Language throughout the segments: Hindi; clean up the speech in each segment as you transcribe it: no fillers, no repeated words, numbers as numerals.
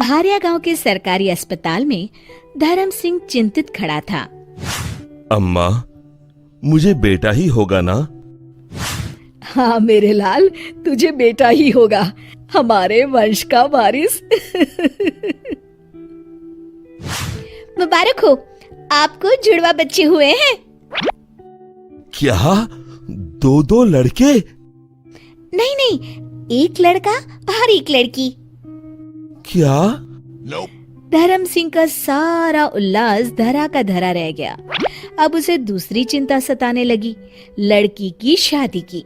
पहाड़िया गांव के सरकारी अस्पताल में धर्म सिंह चिंतित खड़ा था। अम्मा, मुझे बेटा ही होगा ना? हाँ मेरे लाल, तुझे बेटा ही होगा, हमारे वंश का वारिस। मुबारक हो, आपको जुड़वा बच्चे हुए हैं। क्या? दो लड़के? नहीं नहीं, एक लड़का और एक लड़की। क्या? धर्म सिंह का सारा उल्लास धरा का धरा रह गया। अब उसे दूसरी चिंता सताने लगी, लड़की की शादी की।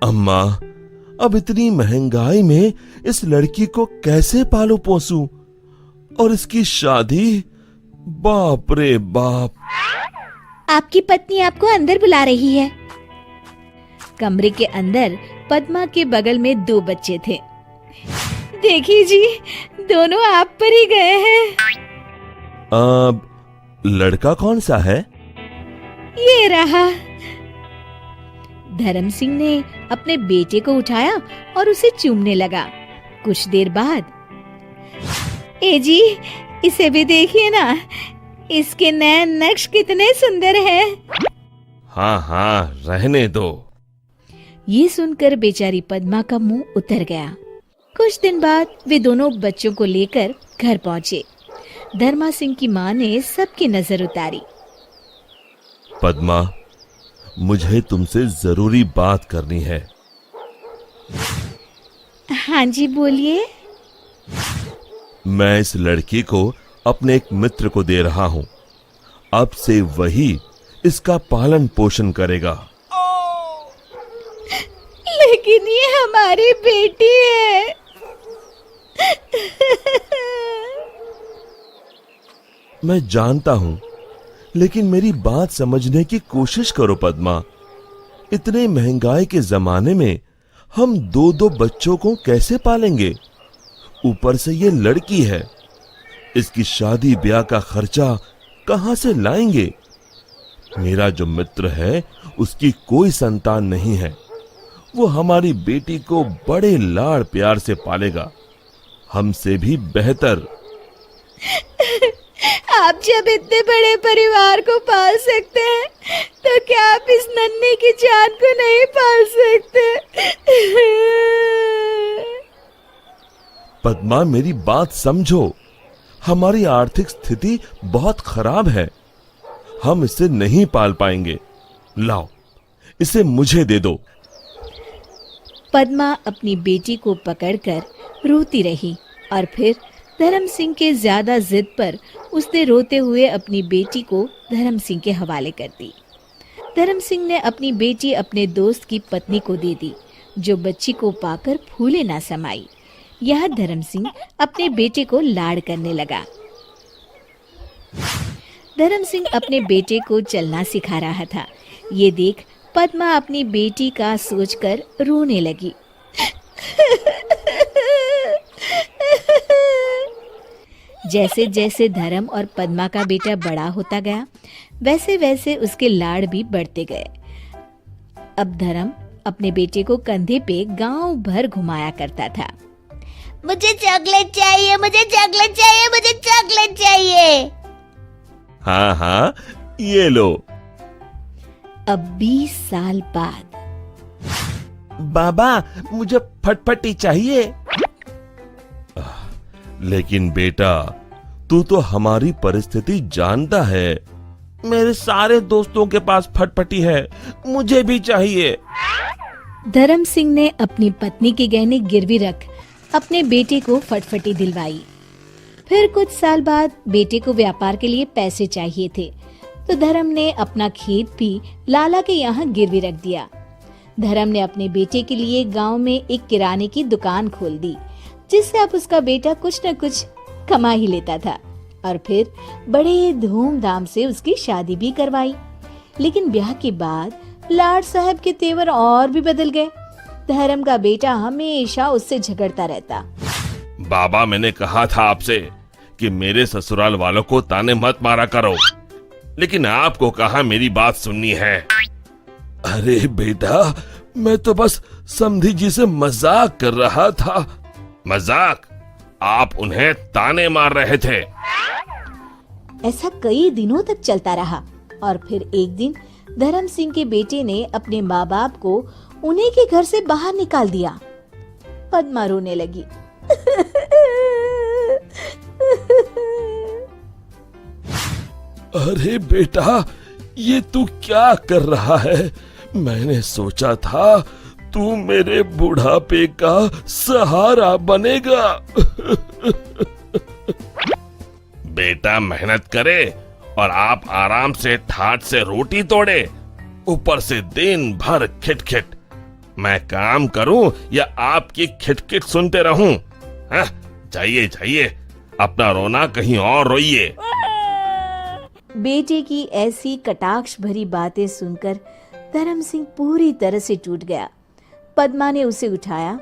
अम्मा, अब इतनी महंगाई में इस लड़की को कैसे पालू पोसूं? और इसकी शादी? बाप रे बाप। आपकी पत्नी आपको अंदर बुला रही है। कमरे के अंदर पद्मा के बगल में 2 बच्चे थे। देखिए जी, दोनों आप पर ही गए हैं। अब लड़का कौन सा है? ये रहा। धर्म सिंह ने अपने बेटे को उठाया और उसे चूमने लगा। कुछ देर बाद, ए जी, इसे भी देखिए ना, इसके नए नक्श कितने सुंदर हैं। हाँ हाँ, रहने दो। ये सुनकर बेचारी पद्मा का मुंह उतर गया। कुछ दिन बाद वे दोनों बच्चों को लेकर घर पहुंचे। धर्मा सिंह की मां ने सबकी नजर उतारी। पद्मा, मुझे तुमसे जरूरी बात करनी है। हाँ जी, बोलिए। मैं इस लड़की को अपने एक मित्र को दे रहा हूं। अब से वही इसका पालन पोषण करेगा। लेकिन ये हमारी बेटी है। मैं जानता हूं, लेकिन मेरी बात समझने की कोशिश करो पद्मा। इतने महंगाई के जमाने में हम 2 बच्चों को कैसे पालेंगे? ऊपर से ये लड़की है, इसकी शादी ब्याह का खर्चा कहां से लाएंगे? मेरा जो मित्र है, उसकी कोई संतान नहीं है। वो हमारी बेटी को बड़े लाड़ प्यार से पालेगा, हमसे भी बेहतर। आप जब इतने बड़े परिवार को पाल सकते हैं, तो क्या आप इस नन्ही की जान को नहीं पाल सकते? पद्मा, मेरी बात समझो। हमारी आर्थिक स्थिति बहुत खराब है, हम इसे नहीं पाल पाएंगे। लाओ, इसे मुझे दे दो। पद्मा अपनी बेटी को पकड़कर रोती रही और फिर धर्म सिंह के ज्यादा जिद पर उसने रोते हुए अपनी बेटी को धर्म सिंह के हवाले कर दी। धर्म सिंह ने अपनी बेटी अपने दोस्त की पत्नी को दे दी, जो बच्ची को पाकर फूले ना समाई। यह धर्म सिंह अपने बेटे को लाड़ करने लगा। धर्म सिंह अपने बेटे को चलना सिखा रहा था। ये देख पद्मा अपनी बेटी का सोचकर रोने लगी। जैसे जैसे धर्म और पद्मा का बेटा बड़ा होता गया, वैसे वैसे उसके लाड़ भी बढ़ते गए। अब धर्म अपने बेटे को कंधे पे गांव भर घुमाया करता था। मुझे चॉकलेट चाहिए, मुझे चॉकलेट चाहिए, मुझे चॉकलेट चाहिए। हाँ हाँ, ये लो। अब 20 साल बाद, बाबा, मुझे फटफटी चाहिए। लेकिन बेटा, तू तो हमारी परिस्थिति जानता है। मेरे सारे दोस्तों के पास फटफटी है, मुझे भी चाहिए। धर्म सिंह ने अपनी पत्नी के गहने गिरवी रख अपने बेटे को फटफटी दिलवाई। फिर कुछ साल बाद बेटे को व्यापार के लिए पैसे चाहिए थे, तो धर्म ने अपना खेत भी लाला के यहाँ गिरवी रख दिया। धर्म ने अपने बेटे के लिए गांव में एक किराने की दुकान खोल दी, जिससे अब उसका बेटा कुछ न कुछ कमा ही लेता था। और फिर बड़े धूमधाम से उसकी शादी भी करवाई। लेकिन ब्याह के बाद लाड साहब के तेवर और भी बदल गए। धर्म का बेटा हमेशा उससे झगड़ता रहता। बाबा, मैंने कहा था आपसे कि मेरे ससुराल वालों को ताने मत मारा करो, लेकिन आपको कहा मेरी बात सुननी है। अरे बेटा, मैं तो बस समधी जी से मजाक कर रहा था। मजाक? आप उन्हें ताने मार रहे थे। ऐसा कई दिनों तक चलता रहा और फिर एक दिन धर्म सिंह के बेटे ने अपने माँ बाप को उन्हीं के घर से बाहर निकाल दिया। पद्मा रोने लगी। अरे बेटा, ये तू क्या कर रहा है? मैंने सोचा था तू मेरे बुढ़ापे का सहारा बनेगा। बेटा मेहनत करे और आप आराम से ठाट से रोटी तोड़े, ऊपर से दिन भर खिटखिट। मैं काम करूं या आपकी खिटखिट सुनते रहूं? जाइए जाइए, अपना रोना कहीं और रोइए। बेटे की ऐसी कटाक्ष भरी बातें सुनकर धर्म सिंह पूरी तरह से टूट गया। पद्मा ने उसे उठाया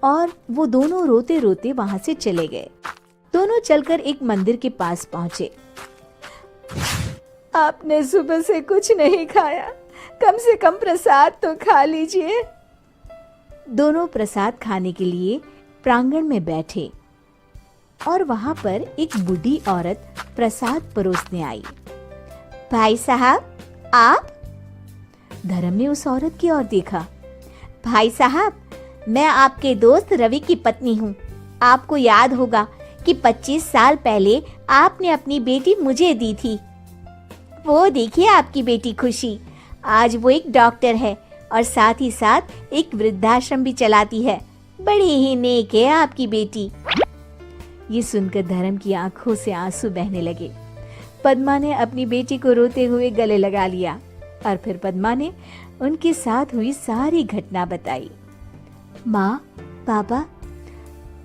और वो दोनों रोते रोते वहां से चले गए। दोनों चलकर एक मंदिर के पास पहुंचे। आपने सुबह से कुछ नहीं खाया, कम से कम प्रसाद तो खा लीजिए। दोनों प्रसाद खाने के लिए प्रांगण में बैठे और वहां पर एक बूढ़ी औरत प्रसाद परोसने आई। भाई साहब, आप? धर्म ने उस औरत की ओर देखा। भाई साहब, मैं आपके दोस्त रवि की पत्नी हूँ। आपको याद होगा कि 25 साल पहले आपने अपनी बेटी मुझे दी थी। वो देखिए आपकी बेटी खुशी, आज वो एक डॉक्टर है और साथ ही साथ एक वृद्धाश्रम भी चलाती है। बड़ी ही नेक है आपकी बेटी। ये सुनकर धर्म की आंखों से आंसू बहने लगे। पद्मा ने अपनी बेटी को रोते हुए गले लगा लिया और फिर पद्मा ने उनके साथ हुई सारी घटना बताई। माँ, पापा,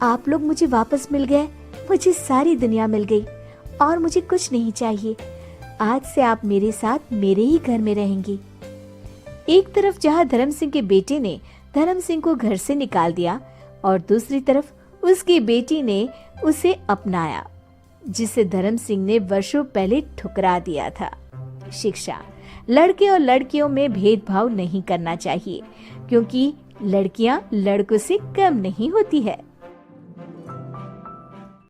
आप लोग मुझे वापस मिल गए, मुझे सारी दुनिया मिल गई और मुझे कुछ नहीं चाहिए। आज से आप मेरे साथ मेरे ही घर में रहेंगी। एक तरफ जहाँ धर्म सिंह के बेटे ने धर्म सिंह को घर से निकाल दिया और दूसरी तरफ उसकी बेटी ने उसे अपनाया, जिसे धर्म सिंह ने वर्षों पहले ठुकरा दिया था। शिक्षा। लड़के और लड़कियों में भेदभाव नहीं करना चाहिए, क्योंकि लड़कियां लड़कों से कम नहीं होती है।